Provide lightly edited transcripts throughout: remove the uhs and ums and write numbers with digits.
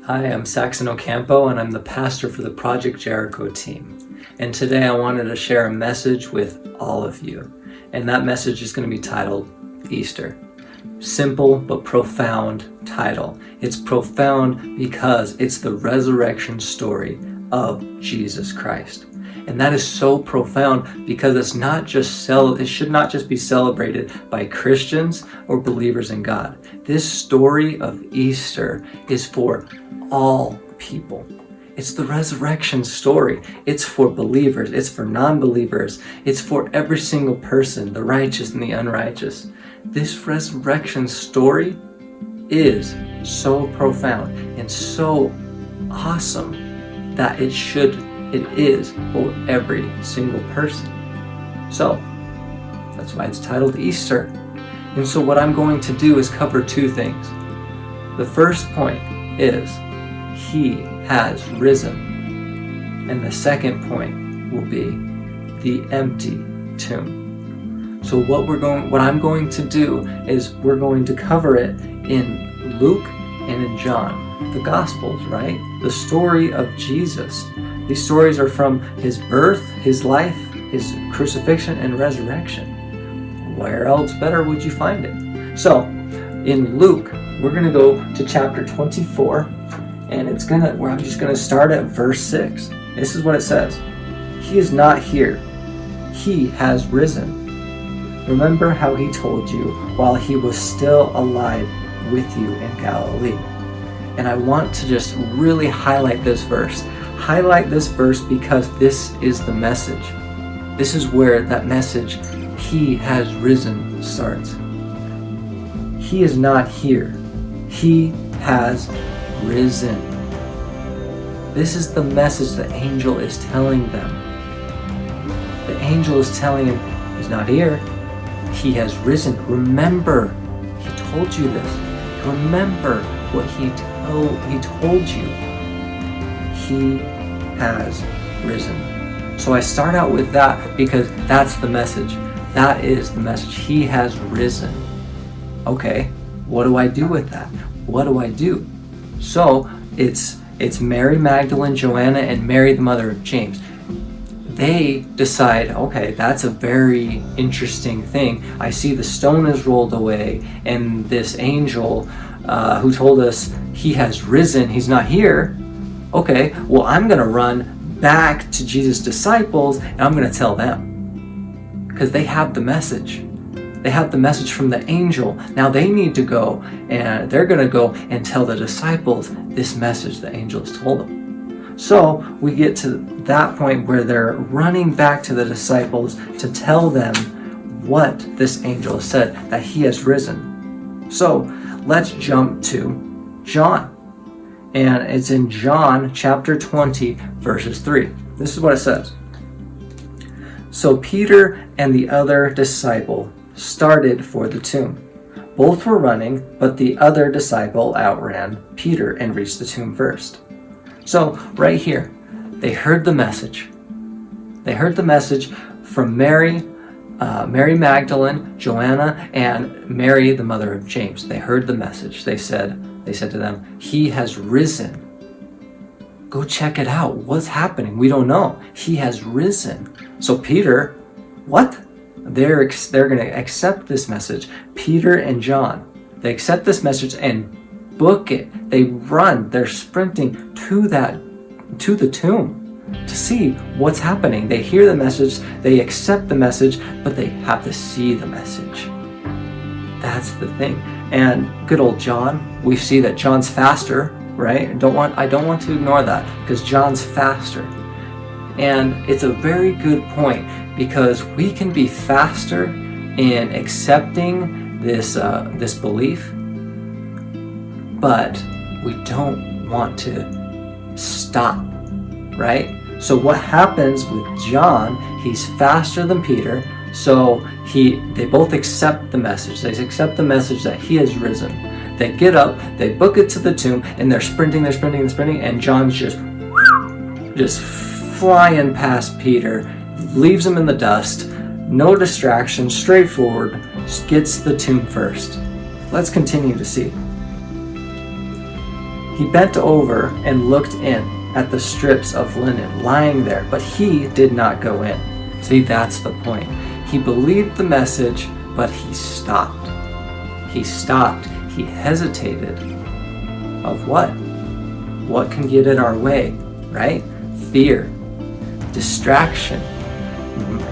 Hi, I'm Saxon Ocampo, and I'm the pastor for the Project Jericho team. And today I wanted to share a message with all of you. And that message is going to be titled Easter. Simple but profound title. It's profound because it's the resurrection story of Jesus Christ. And that is so profound because it should not just be celebrated by Christians or believers in God. This story of Easter is for all people. It's the resurrection story. It's for believers. It's for non-believers. It's for every single person, the righteous and the unrighteous. This resurrection story is so profound and so awesome that it is for every single person. So that's why it's titled Easter. And so what I'm going to do is cover two things. The first point is He has risen. And the second point will be the empty tomb. So what I'm going to do is we're going to cover it in Luke and in John, the Gospels, right? The story of Jesus. These stories are from his birth, his life, his crucifixion, and resurrection. Where else better would you find it? So, in Luke, we're going to go to chapter 24, and I'm just going to start at verse 6. This is what it says. He is not here. He has risen. Remember how he told you while he was still alive with you in Galilee. And I want to just really highlight this verse. Highlight this verse because this is the message. This is where that message, He has risen, starts. He is not here. He has risen. This is the message the angel is telling them. The angel is telling him, He's not here. He has risen. Remember, He told you this. Remember what He told you. He has risen. So I start out with that because that's the message. That is the message. He has risen. Okay, what do I do with that? What do I do? So it's Mary Magdalene, Joanna, and Mary, the mother of James. They decide, okay, that's a very interesting thing. I see the stone is rolled away, and this angel who told us He has risen, He's not here. Okay, well, I'm going to run back to Jesus' disciples, and I'm going to tell them. Because they have the message. They have the message from the angel. Now they need to go, and they're going to go and tell the disciples this message the angel has told them. So we get to that point where they're running back to the disciples to tell them what this angel said, that He has risen. So let's jump to John. And it's in John chapter 20, verses 3. This is what it says. So Peter and the other disciple started for the tomb. Both were running, but the other disciple outran Peter and reached the tomb first. So right here, they heard the message. They heard the message from Mary Magdalene, Joanna, and Mary, the mother of James. They heard the message. They said to them, He has risen. Go check it out. What's happening? We don't know. He has risen. So Peter, what? They're going to accept this message. Peter and John, they accept this message and book it. They run. They're sprinting to the tomb to see what's happening. They hear the message. They accept the message, but they have to see the message. That's the thing. And good old John, we see that John's faster, right? I don't want to ignore that because John's faster. And it's a very good point because we can be faster in accepting this belief, but we don't want to stop, right? So what happens with John, he's faster than Peter. So they both accept the message. They accept the message that He has risen. They get up, they book it to the tomb, and they're sprinting, and John's just flying past Peter, leaves him in the dust, no distraction, straightforward, gets the tomb first. Let's continue to see. He bent over and looked in at the strips of linen lying there, but he did not go in. See, that's the point. He believed the message, but he stopped. He stopped. He hesitated. Of what? What can get in our way, right? Fear, distraction,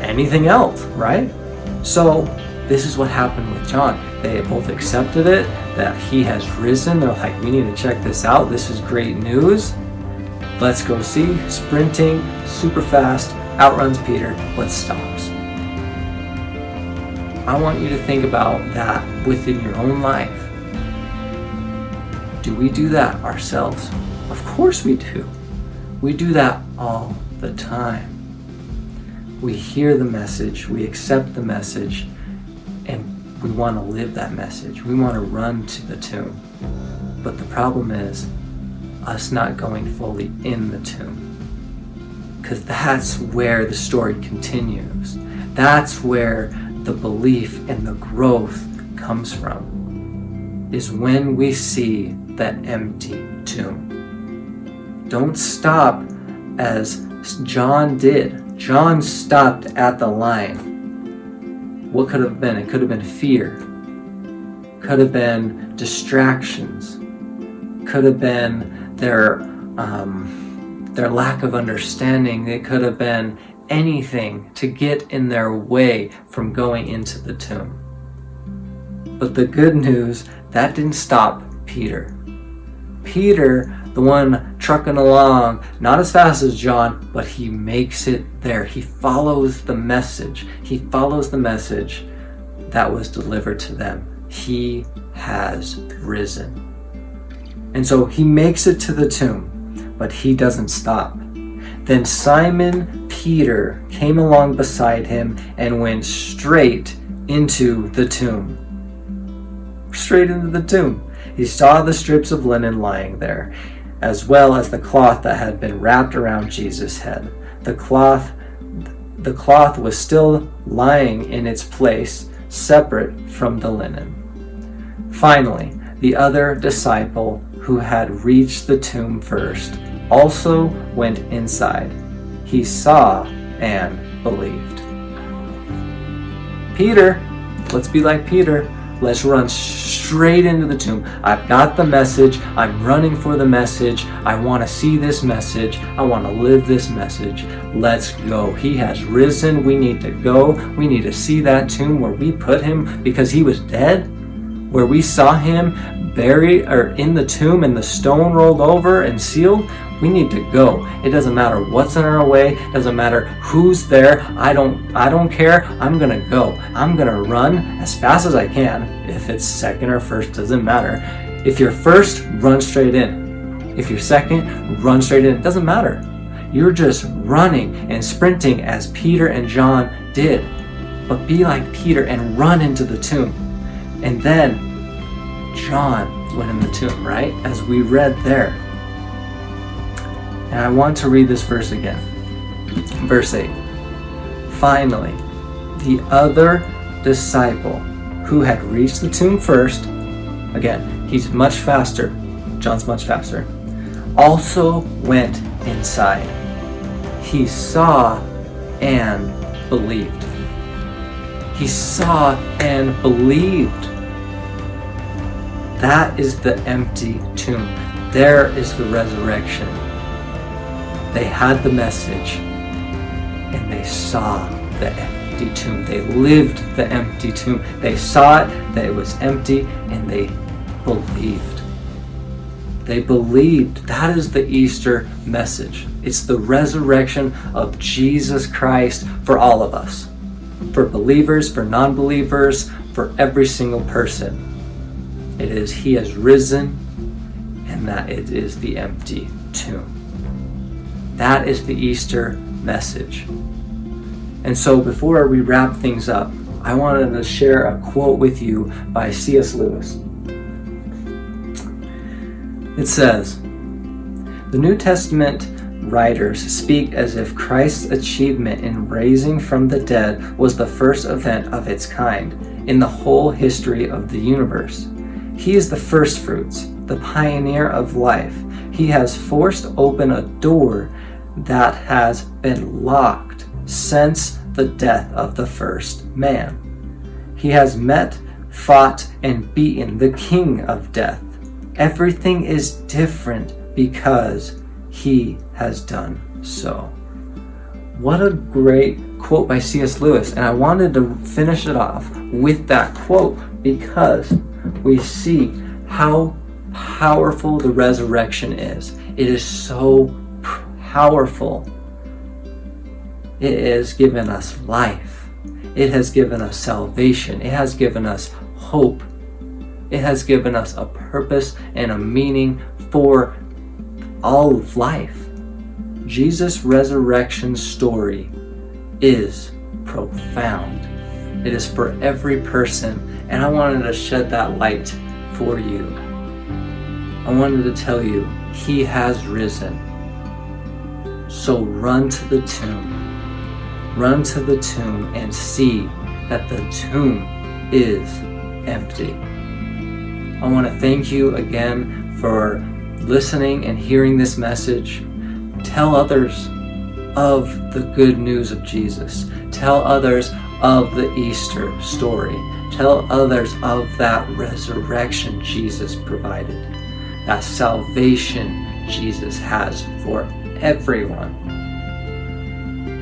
anything else, right? So this is what happened with John. They both accepted it, that he has risen. They're like, we need to check this out. This is great news. Let's go see. Sprinting, super fast, outruns Peter, but stops. I want you to think about that within your own life. Do we do that ourselves? Of course we do. We do that all the time. We hear the message, we accept the message, and we want to live that message. We want to run to the tomb. But the problem is us not going fully in the tomb. Because that's where the story continues. That's where the belief and the growth comes from, is when we see that empty tomb. Don't stop as John did. John stopped at the line. What could have been? It could have been fear. Could have been distractions. Could have been their lack of understanding. It could have been anything to get in their way from going into the tomb. But the good news, that didn't stop Peter. Peter, the one trucking along, not as fast as John, but he makes it there. He follows the message. He follows the message that was delivered to them. He has risen. And so he makes it to the tomb, but he doesn't stop. Then Simon Peter came along beside him and went straight into the tomb. Straight into the tomb. He saw the strips of linen lying there, as well as the cloth that had been wrapped around Jesus' head. The cloth was still lying in its place, separate from the linen. Finally, the other disciple who had reached the tomb first also went inside. He saw and believed. Peter, let's be like Peter. Let's run straight into the tomb. I've got the message. I'm running for the message. I want to see this message. I want to live this message. Let's go. He has risen. We need to go. We need to see that tomb where we put him because he was dead, where we saw him buried or in the tomb and the stone rolled over and sealed. We need to go. It doesn't matter what's in our way. It doesn't matter who's there. I don't care. I'm going to go. I'm going to run as fast as I can. If it's second or first, doesn't matter. If you're first, run straight in. If you're second, run straight in. It doesn't matter. You're just running and sprinting as Peter and John did. But be like Peter and run into the tomb. And then John went in the tomb, right? As we read there. And I want to read this verse again. Verse 8. Finally, the other disciple who had reached the tomb first, again, he's much faster, John's much faster, also went inside. He saw and believed. He saw and believed. That is the empty tomb. There is the resurrection. They had the message and they saw the empty tomb. They lived the empty tomb. They saw it, that it was empty, and they believed. They believed. That is the Easter message. It's the resurrection of Jesus Christ for all of us. For believers, for non-believers, for every single person. It is He has risen, and that it is the empty tomb. That is the Easter message. And so before we wrap things up, I wanted to share a quote with you by C.S. Lewis. It says, "The New Testament writers speak as if Christ's achievement in raising from the dead was the first event of its kind in the whole history of the universe. He is the first fruits, the pioneer of life. He has forced open a door that has been locked since the death of the first man. He has met, fought, and beaten the king of death. Everything is different because he has done so. What a great quote by C.S. Lewis. And I wanted to finish it off with that quote because we see how powerful the resurrection is. It is so powerful. It has given us life. It has given us salvation. It has given us hope. It has given us a purpose and a meaning for all of life. Jesus' resurrection story is profound. It is for every person, and I wanted to shed that light for you. I wanted to tell you, he has risen. So run to the tomb. Run to the tomb and see that the tomb is empty. I want to thank you again for listening and hearing this message. Tell others of the good news of Jesus. Tell others of the Easter story. Tell others of that resurrection Jesus provided. That salvation Jesus has for everyone.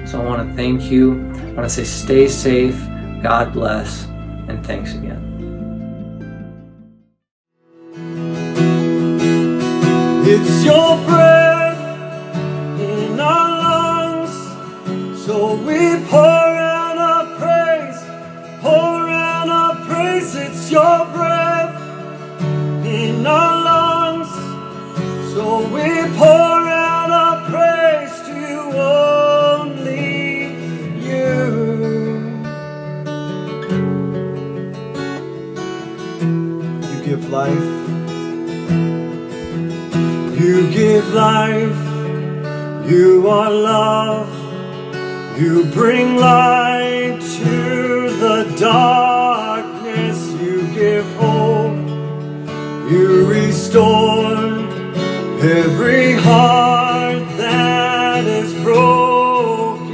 So I want to thank you. I want to say stay safe, God bless, and thanks again. It's your breath in our lungs, so we pour out our praise, pour out our praise. It's your breath in our lungs, so we pour out our praise to only you. You give life. You give life, you are love, you bring light to the darkness, you give hope, you restore every heart that is broken.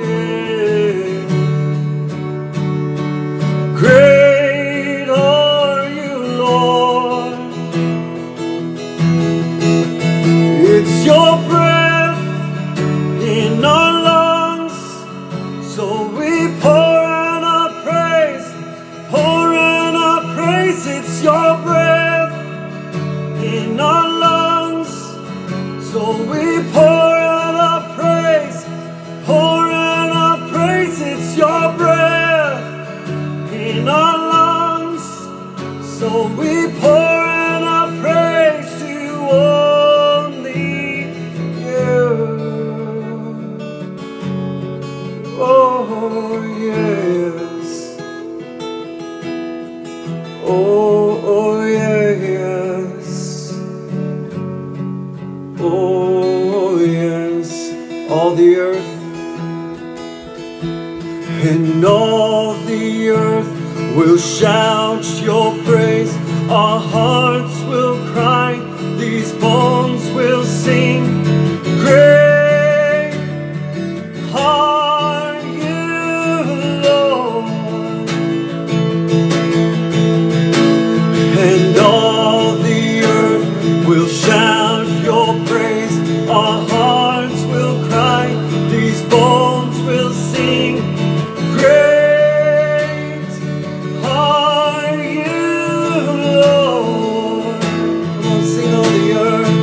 Great are you, Lord. It's your breath in our lungs, so we pour out our praise, pour out our praise. It's your breath in our lungs, so we pour out our praise, pour out our praise. It's your breath in our lungs, so we pour out our praise to only you. Oh yes, oh yes, oh yes. All the earth and all the earth will shout your praise. Our hearts will cry, these bones will sing. Great are you, Lord. And all the earth will shout your praise. Our hearts will cry, these bones will sing. Great are you, Lord. Come on, sing all the earth.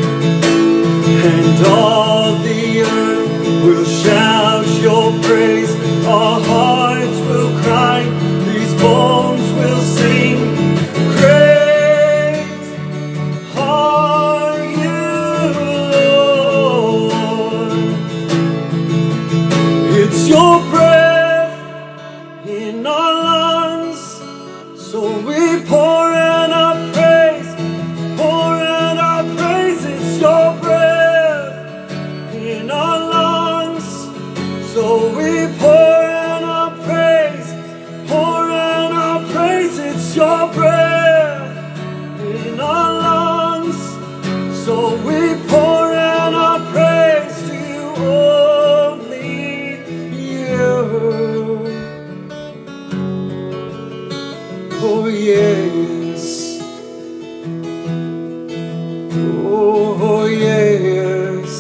And all the earth will shout your praise. Our hearts will cry, these bones will sing. Great are you, Lord. It's your breath in our lungs, so we pour out our praise, pour out our praise. It's your breath in our lungs, so we pour out our praise, pour out our praise. It's your breath in our lungs, so we pour out Oh yes, oh yes,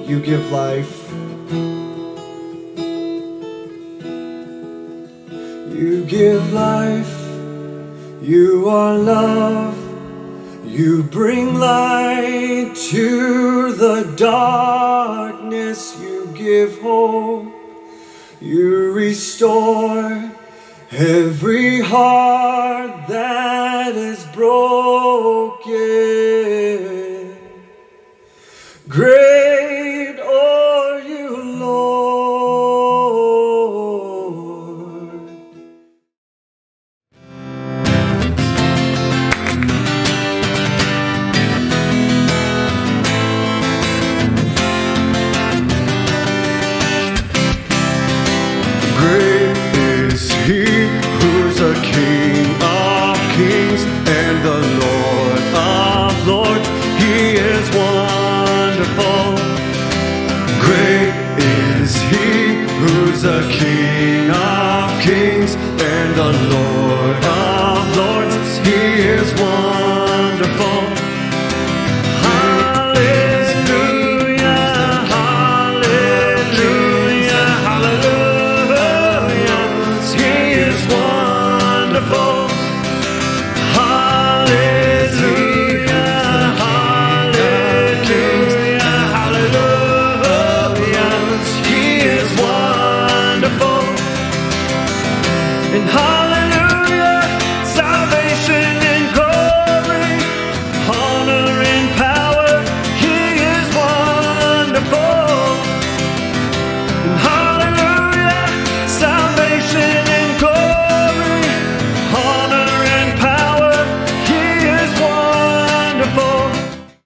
you give life, you give life, you are love, you bring light to the darkness, you give hope, you restore every heart that is broken. Great are you, Lord. Great is He who's a King of kings and the Lord of lords. He is wonderful. Great is He who's a King of kings and the Lord of lords. He is wonderful. Hallelujah, hallelujah, hallelujah. He is wonderful. Hallelujah, hallelujah, hallelujah. He is wonderful. And